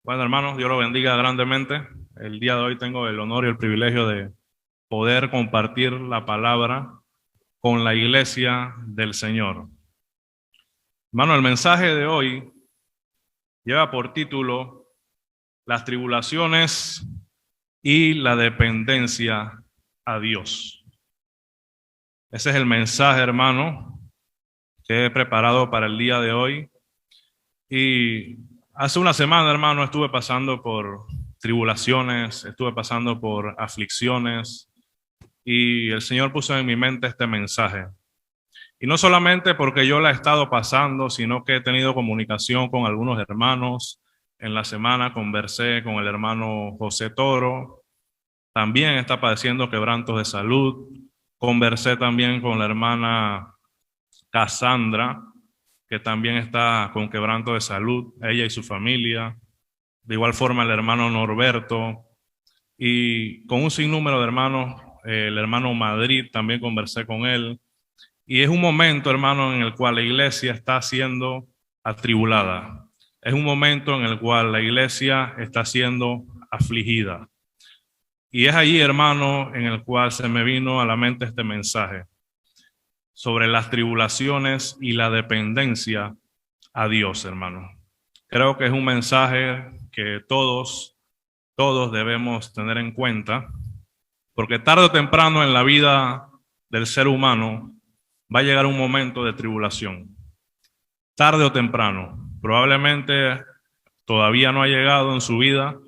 Bueno, hermanos, Dios lo bendiga grandemente. El día de hoy tengo el honor y el privilegio de poder compartir la palabra con la iglesia del Señor. Hermano, el mensaje de hoy lleva por título Las tribulaciones y la dependencia a Dios. Ese es el mensaje, hermano, que he preparado para el día de hoy. Y hace una semana, hermano, estuve pasando por tribulaciones, estuve pasando por aflicciones. Y el Señor puso en mi mente este mensaje. Y no solamente porque yo la he estado pasando, sino que he tenido comunicación con algunos hermanos. En la semana conversé con el hermano José Toro, también está padeciendo quebrantos de salud. Conversé también con la hermana Cassandra, que también está con quebranto de salud, ella y su familia. De igual forma el hermano Norberto y con un sinnúmero de hermanos, el hermano Madrid, también conversé con él. Y es un momento, hermano, en el cual la iglesia está siendo atribulada. Es un momento en el cual la iglesia está siendo afligida. Y es allí, hermano, en el cual se me vino a la mente este mensaje sobre las tribulaciones y la dependencia a Dios, hermano. Creo que es un mensaje que todos debemos tener en cuenta, porque tarde o temprano en la vida del ser humano va a llegar un momento de tribulación. Tarde o temprano. Probablemente todavía no ha llegado en su vida,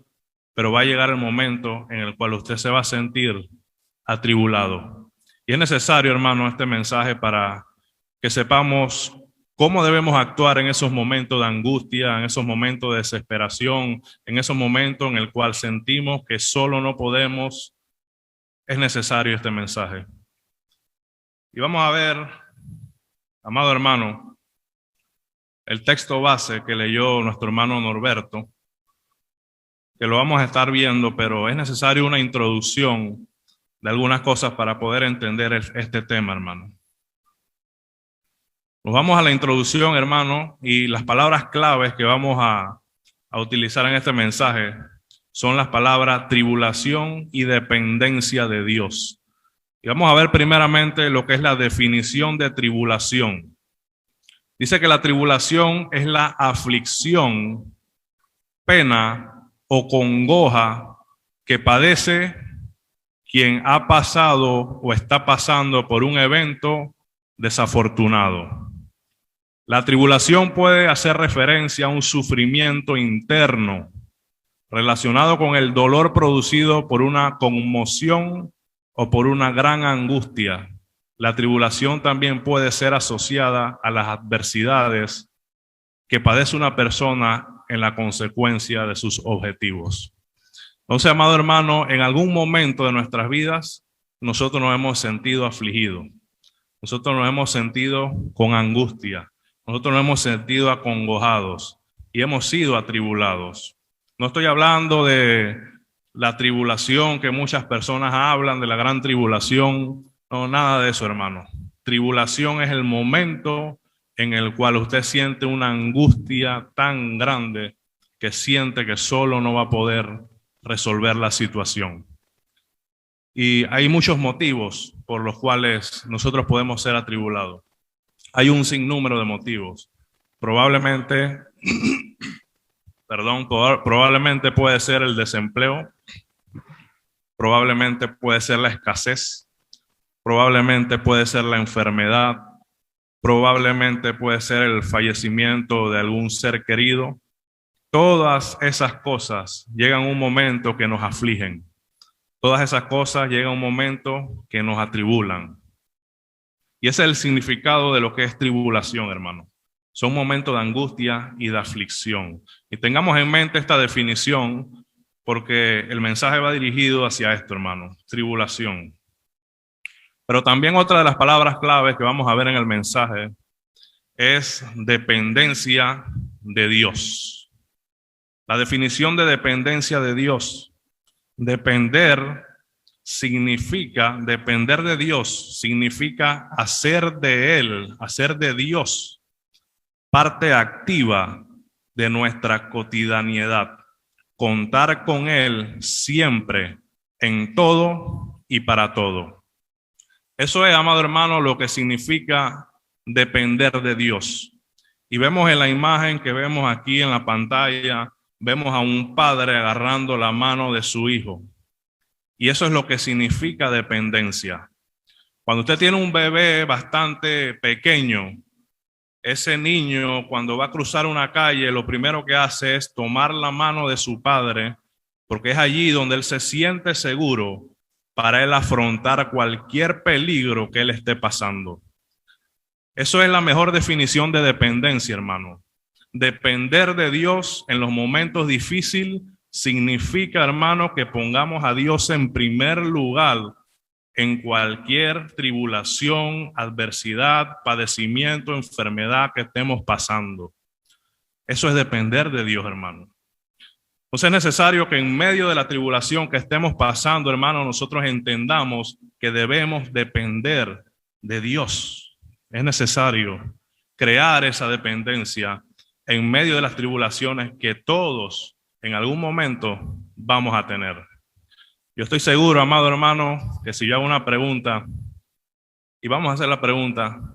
pero va a llegar el momento en el cual usted se va a sentir atribulado. Y es necesario, hermano, este mensaje para que sepamos cómo debemos actuar en esos momentos de angustia, en esos momentos de desesperación, en esos momentos en el cual sentimos que solo no podemos. Es necesario este mensaje. Y vamos a ver, amado hermano, el texto base que leyó nuestro hermano Norberto, que lo vamos a estar viendo, pero es necesario una introducción de algunas cosas para poder entender este tema, hermano. Nos vamos a la introducción, hermano, y las palabras claves que vamos a utilizar en este mensaje son las palabras tribulación y dependencia de Dios. Y vamos a ver primeramente lo que es la definición de tribulación. Dice que la tribulación es la aflicción, pena o congoja que padece quien ha pasado o está pasando por un evento desafortunado. La tribulación puede hacer referencia a un sufrimiento interno relacionado con el dolor producido por una conmoción o por una gran angustia. La tribulación también puede ser asociada a las adversidades que padece una persona en la consecuencia de sus objetivos. Entonces, amado hermano, en algún momento de nuestras vidas, nosotros nos hemos sentido afligidos, nosotros nos hemos sentido con angustia, nosotros nos hemos sentido acongojados y hemos sido atribulados. No estoy hablando de la tribulación que muchas personas hablan, de la gran tribulación, no, nada de eso, hermano. Tribulación es el momento en el cual usted siente una angustia tan grande que siente que solo no va a poder resolver la situación. Y hay muchos motivos por los cuales nosotros podemos ser atribulados. Hay un sinnúmero de motivos. Probablemente, probablemente puede ser el desempleo, probablemente puede ser la escasez, probablemente puede ser la enfermedad, probablemente puede ser el fallecimiento de algún ser querido. Todas esas cosas llegan a un momento que nos afligen. Todas esas cosas llegan a un momento que nos atribulan. Y ese es el significado de lo que es tribulación, hermano. Son momentos de angustia y de aflicción. Y tengamos en mente esta definición porque el mensaje va dirigido hacia esto, hermano. Tribulación. Pero también otra de las palabras claves que vamos a ver en el mensaje es dependencia de Dios. La definición de dependencia de Dios. Depender de Dios, significa hacer de Él, hacer de Dios parte activa de nuestra cotidianidad. contar con Él siempre, en todo y para todo. Eso es, amado hermano, lo que significa depender de Dios. Y vemos en la imagen que vemos aquí en la pantalla, vemos a un padre agarrando la mano de su hijo. Y eso es lo que significa dependencia. Cuando usted tiene un bebé bastante pequeño, ese niño cuando va a cruzar una calle, lo primero que hace es tomar la mano de su padre, porque es allí donde él se siente seguro para él afrontar cualquier peligro que él esté pasando. Eso es la mejor definición de dependencia, hermano. Depender de Dios en los momentos difíciles significa, hermano, que pongamos a Dios en primer lugar en cualquier tribulación, adversidad, padecimiento, enfermedad que estemos pasando. Eso es depender de Dios, hermano. Entonces es necesario que en medio de la tribulación que estemos pasando, hermano, nosotros entendamos que debemos depender de Dios. Es necesario crear esa dependencia en medio de las tribulaciones que todos en algún momento vamos a tener. Yo estoy seguro, amado hermano, que si yo hago una pregunta, y vamos a hacer la pregunta,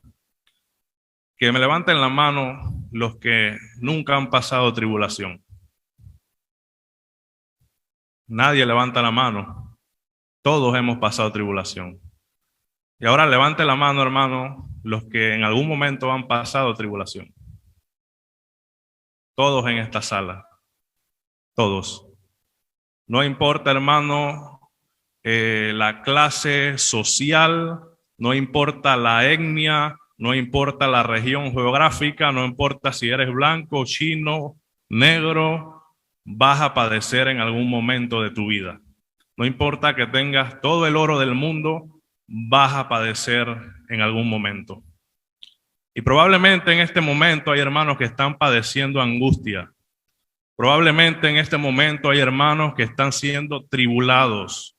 que me levanten la mano los que nunca han pasado tribulación. Nadie levanta la mano. Todos hemos pasado tribulación. Y ahora levante la mano, hermano, los que en algún momento han pasado tribulación. Todos en esta sala. Todos. No importa, hermano, la clase social, no importa la etnia, no importa la región geográfica, no importa si eres blanco, chino, negro, vas a padecer en algún momento de tu vida. No importa que tengas todo el oro del mundo, vas a padecer en algún momento. Y probablemente en este momento hay hermanos que están padeciendo angustia. Probablemente en este momento hay hermanos que están siendo tribulados.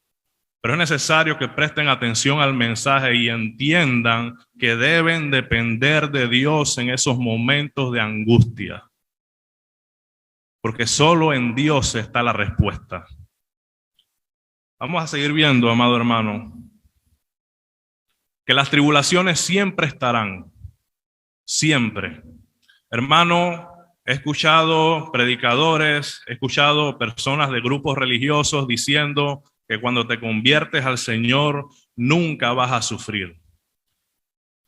Pero es necesario que presten atención al mensaje y entiendan que deben depender de Dios en esos momentos de angustia. Porque solo en Dios está la respuesta. Vamos a seguir viendo, amado hermano, que las tribulaciones siempre estarán. Siempre. Hermano, he escuchado predicadores, he escuchado personas de grupos religiosos diciendo que cuando te conviertes al Señor nunca vas a sufrir.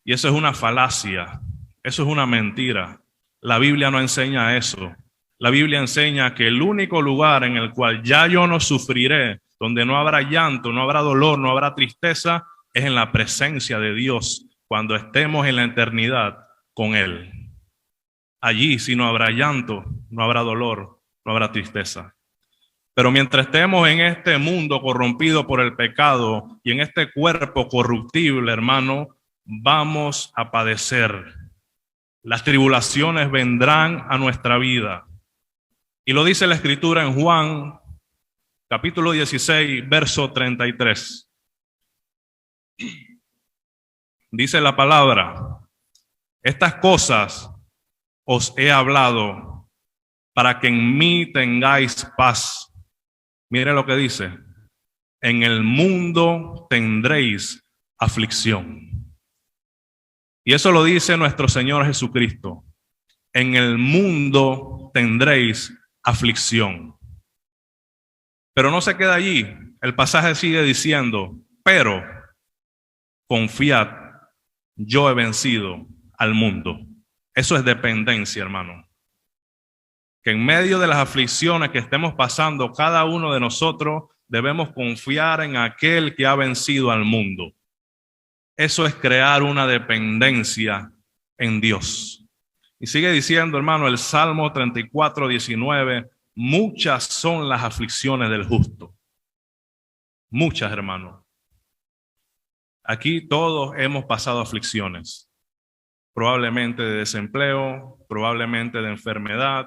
Y eso es una falacia, eso es una mentira. La Biblia no enseña eso. La Biblia enseña que el único lugar en el cual ya yo no sufriré, donde no habrá llanto, no habrá dolor, no habrá tristeza, es en la presencia de Dios, cuando estemos en la eternidad con Él. Allí sí no habrá llanto, no habrá dolor, no habrá tristeza. Pero mientras estemos en este mundo corrompido por el pecado y en este cuerpo corruptible, hermano, vamos a padecer. Las tribulaciones vendrán a nuestra vida. Y lo dice la Escritura en Juan, capítulo 16, verso 33. Dice la palabra: estas cosas os he hablado para que en mí tengáis paz. Mire lo que dice: en el mundo tendréis aflicción. Y eso lo dice nuestro Señor Jesucristo. En el mundo tendréis aflicción. Pero no se queda allí. El pasaje sigue diciendo: pero confiad, yo he vencido al mundo. Eso es dependencia, hermano. Que en medio de las aflicciones que estemos pasando, cada uno de nosotros debemos confiar en aquel que ha vencido al mundo. Eso es crear una dependencia en Dios. Y sigue diciendo, hermano, el Salmo 34, 19, muchas son las aflicciones del justo. Muchas, hermano. Aquí todos hemos pasado aflicciones. Probablemente de desempleo, probablemente de enfermedad,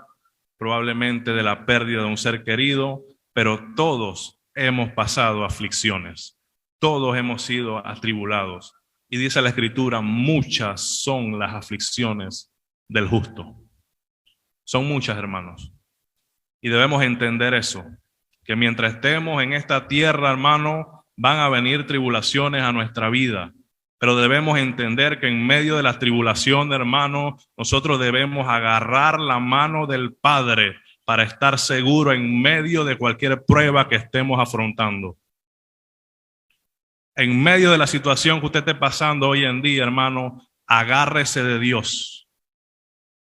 probablemente de la pérdida de un ser querido, pero todos hemos pasado aflicciones. Todos hemos sido atribulados. Y dice la Escritura, muchas son las aflicciones del justo. Son muchas, hermanos. Y debemos entender eso, que mientras estemos en esta tierra, hermano, van a venir tribulaciones a nuestra vida. Pero debemos entender que en medio de las tribulaciones, hermano, nosotros debemos agarrar la mano del Padre para estar seguros en medio de cualquier prueba que estemos afrontando. En medio de la situación que usted esté pasando hoy en día, hermano, agárrese de Dios.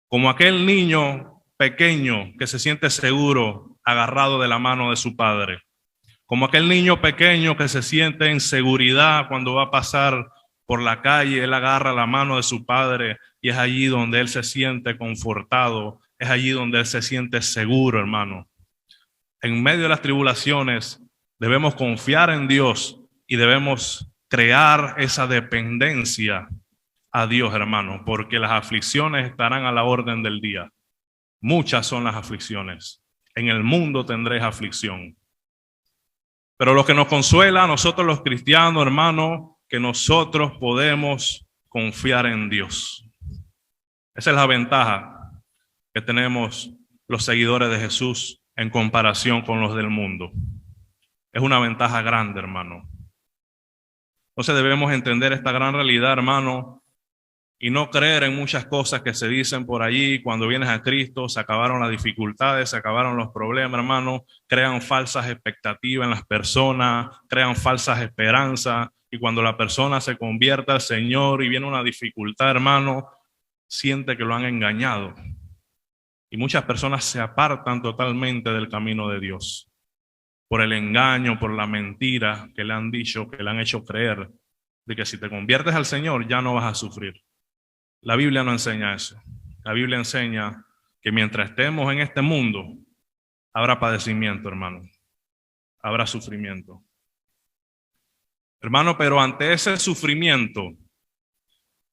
Como aquel niño pequeño que se siente seguro agarrado de la mano de su padre. Como aquel niño pequeño que se siente en seguridad cuando va a pasar por la calle, él agarra la mano de su padre y es allí donde él se siente confortado, es allí donde él se siente seguro, hermano. En medio de las tribulaciones debemos confiar en Dios y debemos crear esa dependencia a Dios, hermano, porque las aflicciones estarán a la orden del día. Muchas son las aflicciones. En el mundo tendréis aflicción. Pero lo que nos consuela a nosotros los cristianos, hermano, que nosotros podemos confiar en Dios. Esa es la ventaja que tenemos los seguidores de Jesús en comparación con los del mundo. Es una ventaja grande, hermano. Entonces debemos entender esta gran realidad, hermano, y no creer en muchas cosas que se dicen por allí. Cuando vienes a Cristo, se acabaron las dificultades, se acabaron los problemas, hermano. Crean falsas expectativas en las personas, crean falsas esperanzas. Y cuando la persona se convierte al Señor y viene una dificultad, hermano, siente que lo han engañado. Y muchas personas se apartan totalmente del camino de Dios por el engaño, por la mentira que le han dicho, que le han hecho creer, de que si te conviertes al Señor ya no vas a sufrir. La Biblia no enseña eso. La Biblia enseña que mientras estemos en este mundo, habrá padecimiento, hermano. Habrá sufrimiento. Hermano, pero ante ese sufrimiento,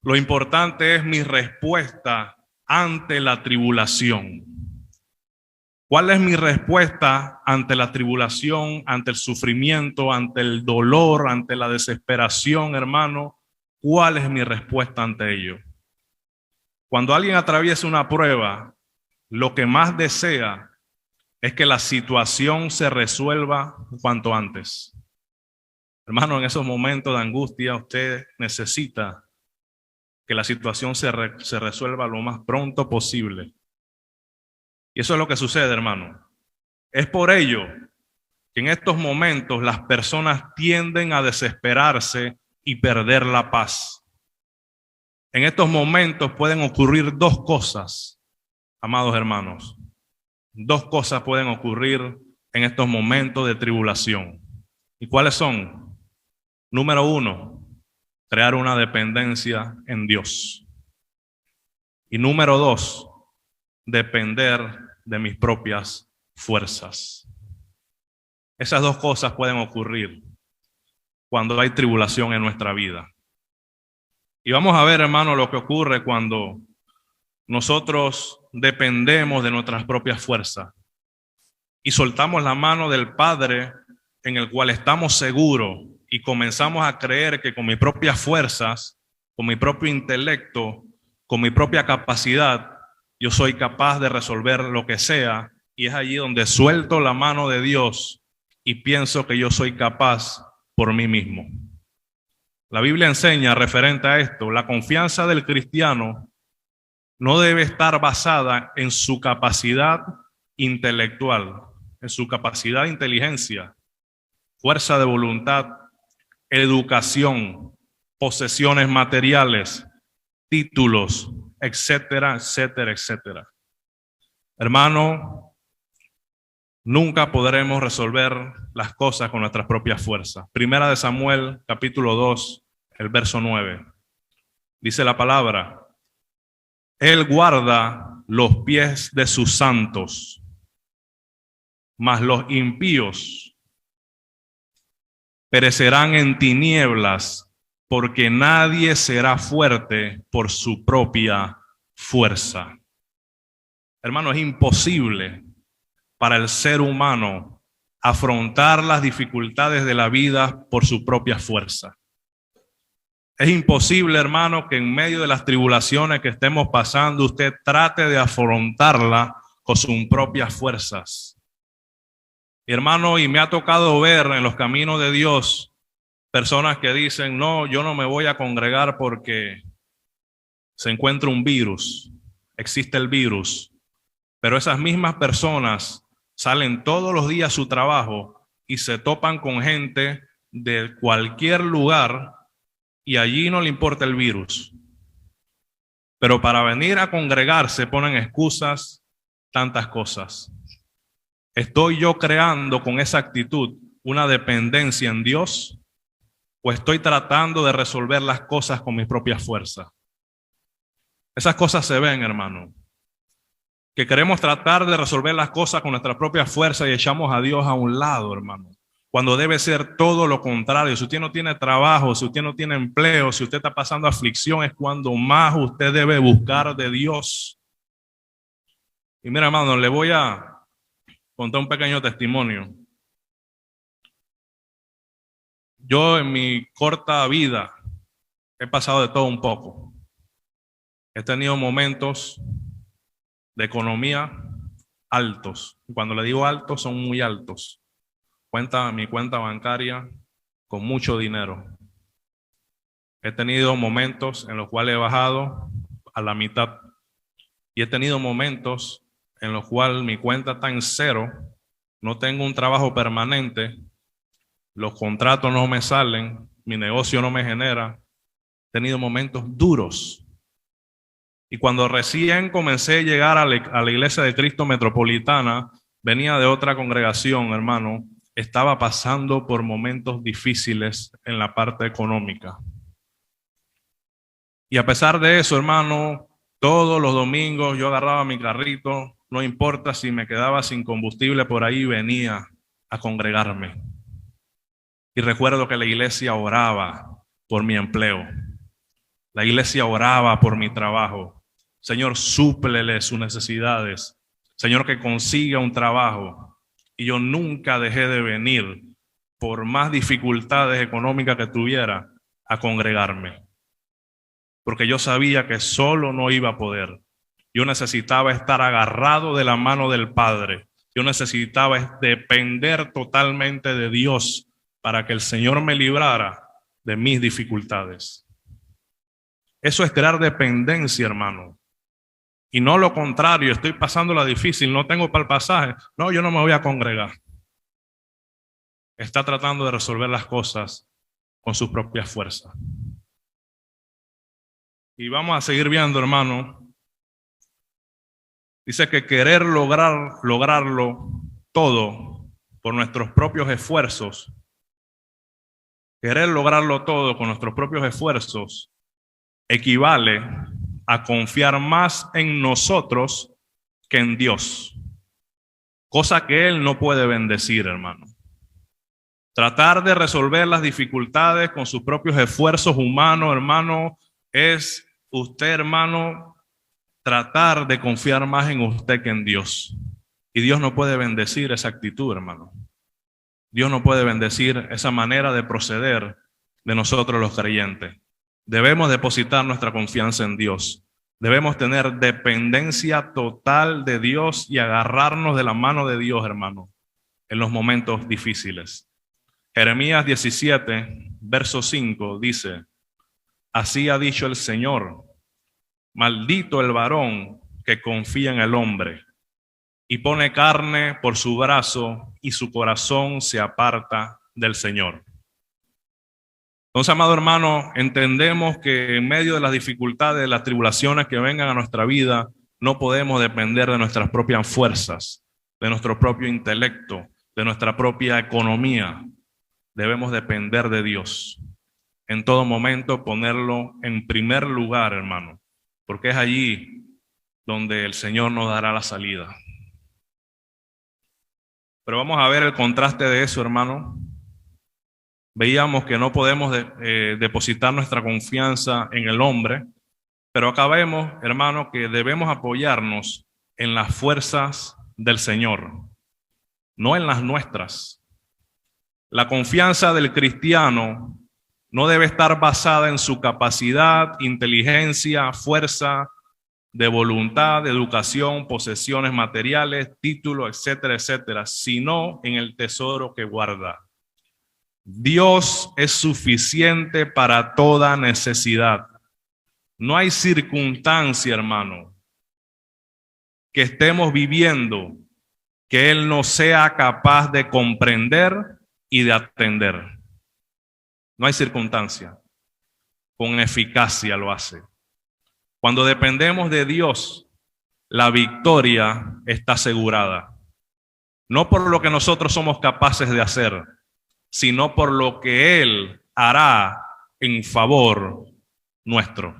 lo importante es mi respuesta ante la tribulación. ¿Cuál es mi respuesta ante la tribulación, ante el sufrimiento, ante el dolor, ante la desesperación, hermano? ¿Cuál es mi respuesta ante ello? Cuando alguien atraviesa una prueba, lo que más desea es que la situación se resuelva cuanto antes. Hermano, en esos momentos de angustia, usted necesita que la situación se resuelva lo más pronto posible. Y eso es lo que sucede, hermano. Es por ello que en estos momentos las personas tienden a desesperarse y perder la paz. En estos momentos pueden ocurrir dos cosas, amados hermanos. Dos cosas pueden ocurrir en estos momentos de tribulación. ¿Y cuáles son? Número uno, crear una dependencia en Dios. Y número dos, depender de mis propias fuerzas. Esas dos cosas pueden ocurrir cuando hay tribulación en nuestra vida. Y vamos a ver, hermano, lo que ocurre cuando nosotros dependemos de nuestras propias fuerzas y soltamos la mano del Padre en el cual estamos seguros y comenzamos a creer que con mis propias fuerzas, con mi propio intelecto, con mi propia capacidad, yo soy capaz de resolver lo que sea, y es allí donde suelto la mano de Dios y pienso que yo soy capaz por mí mismo. La Biblia enseña referente a esto, la confianza del cristiano no debe estar basada en su capacidad intelectual, en su capacidad de inteligencia, fuerza de voluntad, educación, posesiones materiales, títulos, etcétera, etcétera, etcétera. Hermano, nunca podremos resolver las cosas con nuestras propias fuerzas. Primera de Samuel, capítulo 2, el verso 9. Dice la palabra: Él guarda los pies de sus santos, mas los impíos perecerán en tinieblas, porque nadie será fuerte por su propia fuerza. Hermano, es imposible para el ser humano afrontar las dificultades de la vida por su propia fuerza. Es imposible, hermano, que en medio de las tribulaciones que estemos pasando, usted trate de afrontarla con sus propias fuerzas. Hermano, y me ha tocado ver en los caminos de Dios personas que dicen, no, yo no me voy a congregar porque se encuentra un virus, existe el virus, pero esas mismas personas salen todos los días a su trabajo y se topan con gente de cualquier lugar y allí no le importa el virus. Pero para venir a congregarse ponen excusas, tantas cosas. ¿Estoy yo creando con esa actitud una dependencia en Dios o estoy tratando de resolver las cosas con mis propias fuerzas? Esas cosas se ven, hermano. Que queremos tratar de resolver las cosas con nuestra propia fuerza y echamos a Dios a un lado, hermano. Cuando debe ser todo lo contrario. Si usted no tiene trabajo, si usted no tiene empleo, si usted está pasando aflicción, es cuando más usted debe buscar de Dios. Y mira, hermano, le voy a contar un pequeño testimonio. Yo en mi corta vida he pasado de todo un poco. He tenido momentos de economía altos. Cuando le digo altos, son muy altos. Mi cuenta bancaria con mucho dinero. He tenido momentos en los cuales he bajado a la mitad. Y he tenido momentos en los cuales mi cuenta está en cero, no tengo un trabajo permanente, los contratos no me salen, mi negocio no me genera. He tenido momentos duros. Y cuando recién comencé a llegar a la Iglesia de Cristo Metropolitana, venía de otra congregación, hermano, estaba pasando por momentos difíciles en la parte económica. Y a pesar de eso, hermano, todos los domingos yo agarraba mi carrito, no importa si me quedaba sin combustible por ahí, venía a congregarme. Y recuerdo que la iglesia oraba por mi empleo. La iglesia oraba por mi trabajo. Señor, súplele sus necesidades. Señor, que consiga un trabajo. Y yo nunca dejé de venir, por más dificultades económicas que tuviera, a congregarme. Porque yo sabía que solo no iba a poder. Yo necesitaba estar agarrado de la mano del Padre. Yo necesitaba depender totalmente de Dios para que el Señor me librara de mis dificultades. Eso es crear dependencia, hermano. Y no lo contrario, estoy pasando la difícil, no tengo para el pasaje. No, yo no me voy a congregar. Está tratando de resolver las cosas con sus propias fuerzas. Y vamos a seguir viendo, hermano. Dice que querer lograrlo todo por nuestros propios esfuerzos, querer lograrlo todo con nuestros propios esfuerzos, equivale a confiar más en nosotros que en Dios. Cosa que Él no puede bendecir, hermano. Tratar de resolver las dificultades con sus propios esfuerzos humanos, hermano, es usted, hermano, tratar de confiar más en usted que en Dios. Y Dios no puede bendecir esa actitud, hermano. Dios no puede bendecir esa manera de proceder de nosotros los creyentes. Debemos depositar nuestra confianza en Dios. Debemos tener dependencia total de Dios y agarrarnos de la mano de Dios, hermano, en los momentos difíciles. Jeremías 17, verso 5 dice: así ha dicho el Señor, maldito el varón que confía en el hombre y pone carne por su brazo y su corazón se aparta del Señor. Entonces, amado hermano, entendemos que en medio de las dificultades, de las tribulaciones que vengan a nuestra vida, no podemos depender de nuestras propias fuerzas, de nuestro propio intelecto, de nuestra propia economía. Debemos depender de Dios. En todo momento ponerlo en primer lugar, hermano, porque es allí donde el Señor nos dará la salida. Pero vamos a ver el contraste de eso, hermano. Veíamos que no podemos depositar nuestra confianza en el hombre, pero acá vemos, hermano, que debemos apoyarnos en las fuerzas del Señor, no en las nuestras. La confianza del cristiano no debe estar basada en su capacidad, inteligencia, fuerza de voluntad, de educación, posesiones materiales, títulos, etcétera, etcétera, sino en el tesoro que guarda. Dios es suficiente para toda necesidad. No hay circunstancia, hermano, que estemos viviendo que Él no sea capaz de comprender y de atender. No hay circunstancia. Con eficacia lo hace. Cuando dependemos de Dios, la victoria está asegurada. No por lo que nosotros somos capaces de hacer, sino por lo que Él hará en favor nuestro.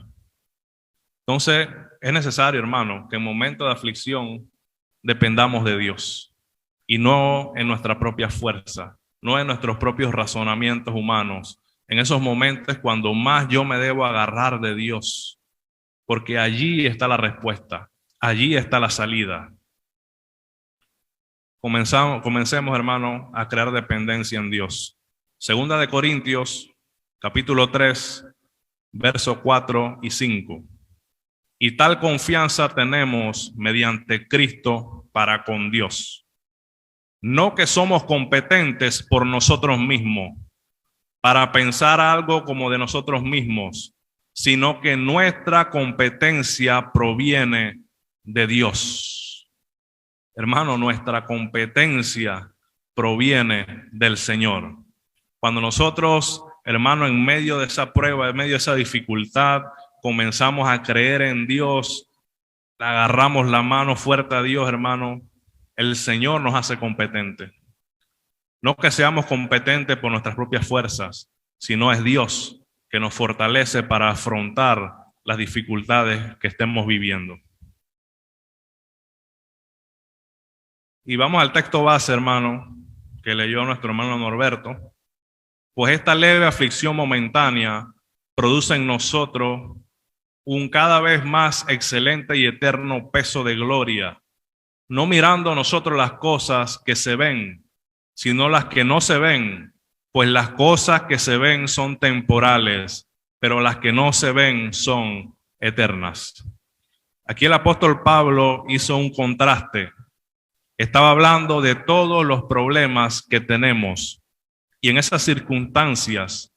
Entonces, es necesario, hermano, que en momentos de aflicción dependamos de Dios y no en nuestra propia fuerza, no en nuestros propios razonamientos humanos. En esos momentos cuando más yo me debo agarrar de Dios, porque allí está la respuesta, allí está la salida. Comencemos, hermano, a crear dependencia en Dios. Segunda de Corintios, capítulo 3, versos 4 y 5. Y tal confianza tenemos mediante Cristo para con Dios. No que somos competentes por nosotros mismos para pensar algo como de nosotros mismos, sino que nuestra competencia proviene de Dios. Hermano, nuestra competencia proviene del Señor. Cuando nosotros, hermano, en medio de esa prueba, en medio de esa dificultad, comenzamos a creer en Dios, agarramos la mano fuerte a Dios, hermano, el Señor nos hace competentes. No que seamos competentes por nuestras propias fuerzas, sino es Dios que nos fortalece para afrontar las dificultades que estemos viviendo. Y vamos al texto base, hermano, que leyó nuestro hermano Norberto. Pues esta leve aflicción momentánea produce en nosotros un cada vez más excelente y eterno peso de gloria, no mirando nosotros las cosas que se ven, sino las que no se ven, pues las cosas que se ven son temporales, pero las que no se ven son eternas. Aquí el apóstol Pablo hizo un contraste. Estaba hablando de todos los problemas que tenemos y en esas circunstancias,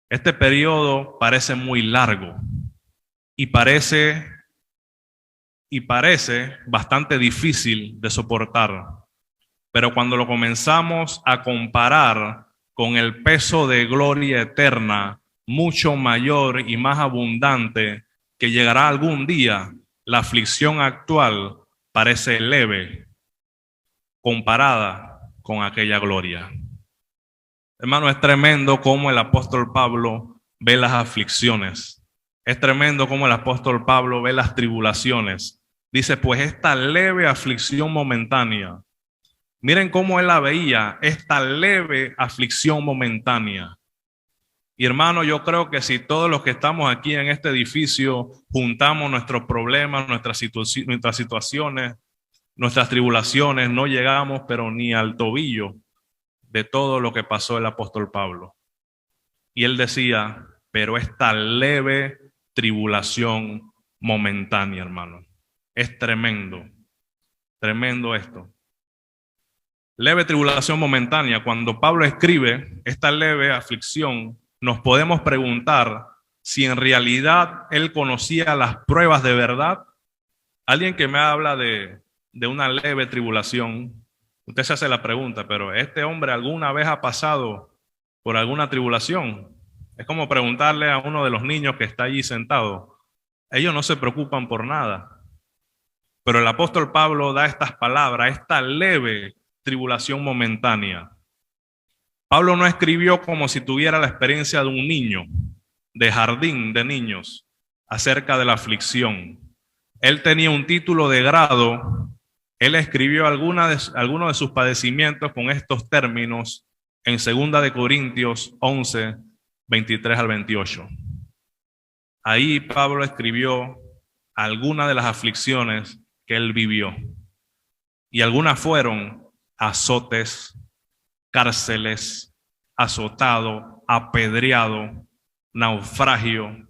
este periodo parece muy largo y parece bastante difícil de soportar. Pero cuando lo comenzamos a comparar con el peso de gloria eterna, mucho mayor y más abundante, que llegará algún día, la aflicción actual parece leve comparada con aquella gloria. Hermano, es tremendo cómo el apóstol Pablo ve las aflicciones. Es tremendo cómo el apóstol Pablo ve las tribulaciones. Dice, pues esta leve aflicción momentánea. Miren cómo él la veía, esta leve aflicción momentánea. Y hermano, yo creo que si todos los que estamos aquí en este edificio juntamos nuestros problemas, nuestras situaciones, nuestras tribulaciones, no llegamos pero ni al tobillo de todo lo que pasó el apóstol Pablo. Y él decía, pero esta leve tribulación momentánea, hermano. Es tremendo, tremendo esto. Leve tribulación momentánea. Cuando Pablo escribe esta leve aflicción, nos podemos preguntar si en realidad él conocía las pruebas de verdad. Alguien que me habla de una leve tribulación, usted se hace la pregunta, pero ¿este hombre alguna vez ha pasado por alguna tribulación? Es como preguntarle a uno de los niños que está allí sentado. Ellos no se preocupan por nada. Pero el apóstol Pablo da estas palabras, esta leve tribulación momentánea. Pablo no escribió como si tuviera la experiencia de un niño, de jardín de niños, acerca de la aflicción. Él tenía un título de grado. Él escribió algunos de sus padecimientos con estos términos en 2 de Corintios 11, 23 al 28. Ahí Pablo escribió algunas de las aflicciones que él vivió. Y algunas fueron azotes, cárceles, azotado, apedreado, naufragó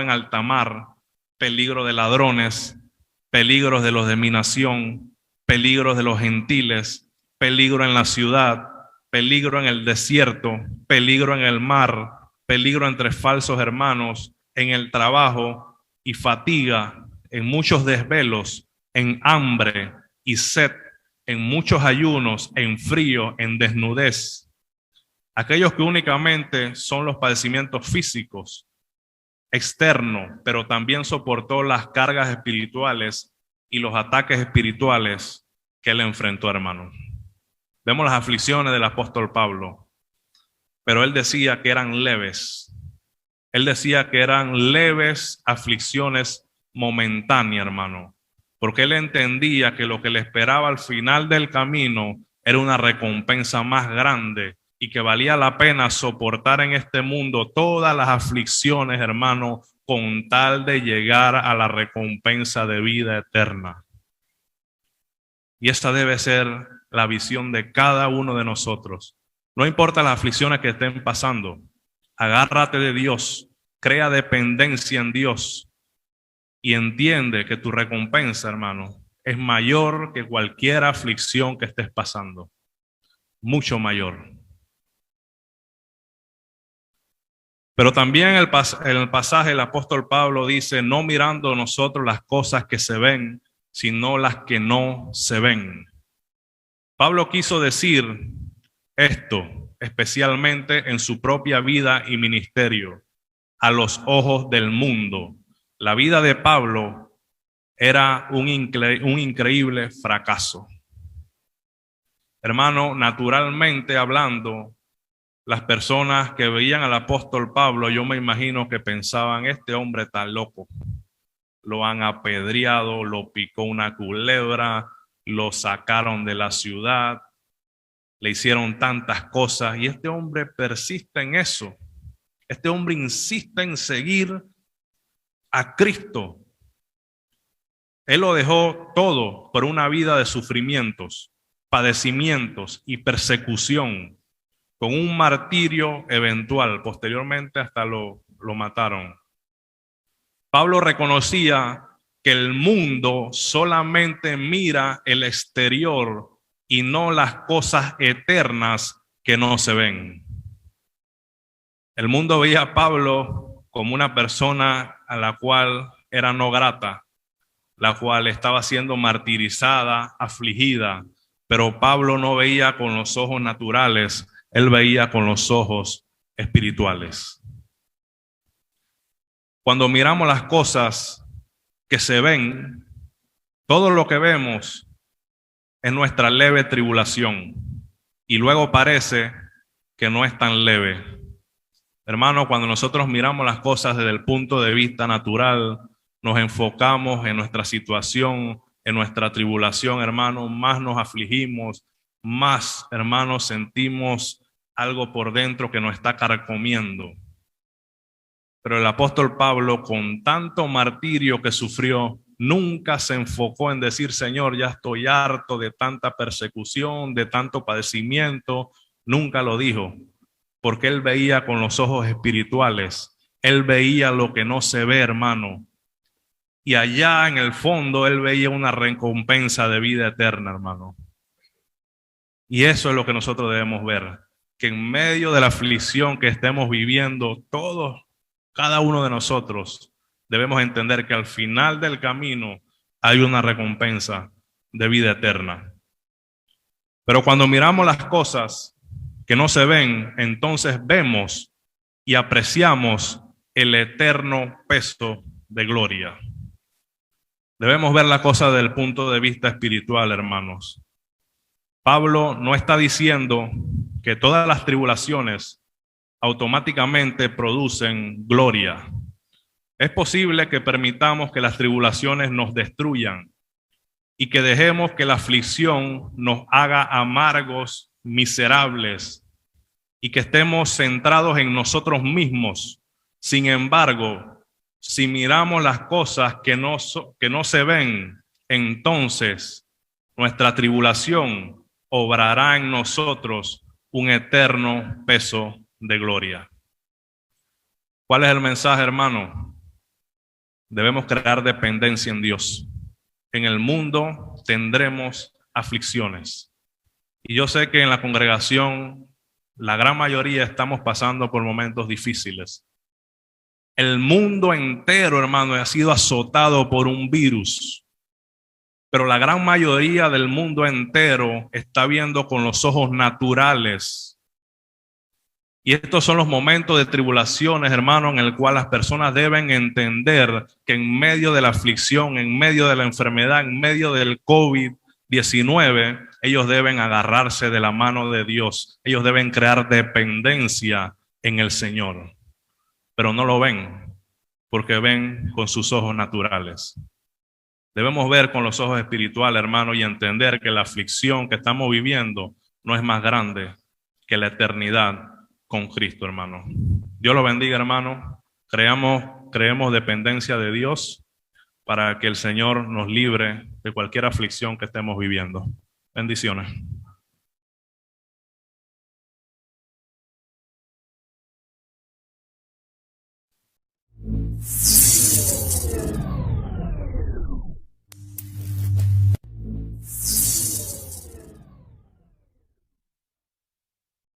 en alta mar, peligro de ladrones, peligros de los de mi nación, peligros de los gentiles, peligro en la ciudad, peligro en el desierto, peligro en el mar, peligro entre falsos hermanos, en el trabajo y fatiga, en muchos desvelos, en hambre y sed, en muchos ayunos, en frío, en desnudez. Aquellos que únicamente son los padecimientos físicos, externos, pero también soportó las cargas espirituales y los ataques espirituales que él enfrentó, hermano. Vemos las aflicciones del apóstol Pablo, pero él decía que eran leves. Él decía que eran leves aflicciones momentáneas, hermano, porque él entendía que lo que le esperaba al final del camino era una recompensa más grande y que valía la pena soportar en este mundo todas las aflicciones, hermano, con tal de llegar a la recompensa de vida eterna. Y esa debe ser la visión de cada uno de nosotros. No importa las aflicciones que estén pasando, agárrate de Dios, crea dependencia en Dios y entiende que tu recompensa, hermano, es mayor que cualquier aflicción que estés pasando. Mucho mayor. Pero también en el pasaje el apóstol Pablo dice, no mirando nosotros las cosas que se ven, sino las que no se ven. Pablo quiso decir esto, especialmente en su propia vida y ministerio, a los ojos del mundo. La vida de Pablo era un increíble fracaso. Hermano, naturalmente hablando, las personas que veían al apóstol Pablo, yo me imagino que pensaban, este hombre está loco. Lo han apedreado, lo picó una culebra, lo sacaron de la ciudad, le hicieron tantas cosas y este hombre persiste en eso. Este hombre insiste en seguir a Cristo. Él lo dejó todo por una vida de sufrimientos, padecimientos y persecución, con un martirio eventual. Posteriormente hasta lo mataron. Pablo reconocía que el mundo solamente mira el exterior y no las cosas eternas que no se ven. El mundo veía a Pablo como una persona a la cual era no grata, la cual estaba siendo martirizada, afligida, pero Pablo no veía con los ojos naturales, él veía con los ojos espirituales. Cuando miramos las cosas que se ven, todo lo que vemos es nuestra leve tribulación y luego parece que no es tan leve. Hermano, cuando nosotros miramos las cosas desde el punto de vista natural, nos enfocamos en nuestra situación, en nuestra tribulación, hermano, más nos afligimos, más, hermanos, sentimos algo por dentro que nos está carcomiendo. Pero el apóstol Pablo, con tanto martirio que sufrió, nunca se enfocó en decir, Señor, ya estoy harto de tanta persecución, de tanto padecimiento. Nunca lo dijo, porque él veía con los ojos espirituales. Él veía lo que no se ve, hermano. Y allá en el fondo él veía una recompensa de vida eterna, hermano. Y eso es lo que nosotros debemos ver, que en medio de la aflicción que estemos viviendo, todos, cada uno de nosotros, debemos entender que al final del camino hay una recompensa de vida eterna. Pero cuando miramos las cosas que no se ven, entonces vemos y apreciamos el eterno peso de gloria. Debemos ver la cosa desde el punto de vista espiritual, hermanos. Pablo no está diciendo que todas las tribulaciones automáticamente producen gloria. Es posible que permitamos que las tribulaciones nos destruyan y que dejemos que la aflicción nos haga amargos, miserables y que estemos centrados en nosotros mismos. Sin embargo, si miramos las cosas que no se ven, entonces nuestra tribulación obrará en nosotros un eterno peso de gloria. ¿Cuál es el mensaje, hermano? Debemos crear dependencia en Dios. En el mundo tendremos aflicciones. Y yo sé que en la congregación la gran mayoría estamos pasando por momentos difíciles. El mundo entero, hermano, ha sido azotado por un virus. Pero la gran mayoría del mundo entero está viendo con los ojos naturales. Y estos son los momentos de tribulaciones, hermano, en el cual las personas deben entender que en medio de la aflicción, en medio de la enfermedad, en medio del COVID-19, ellos deben agarrarse de la mano de Dios. Ellos deben crear dependencia en el Señor. Pero no lo ven, porque ven con sus ojos naturales. Debemos ver con los ojos espirituales, hermano, y entender que la aflicción que estamos viviendo no es más grande que la eternidad con Cristo, hermano. Dios lo bendiga, hermano. Creemos dependencia de Dios para que el Señor nos libre de cualquier aflicción que estemos viviendo. Bendiciones.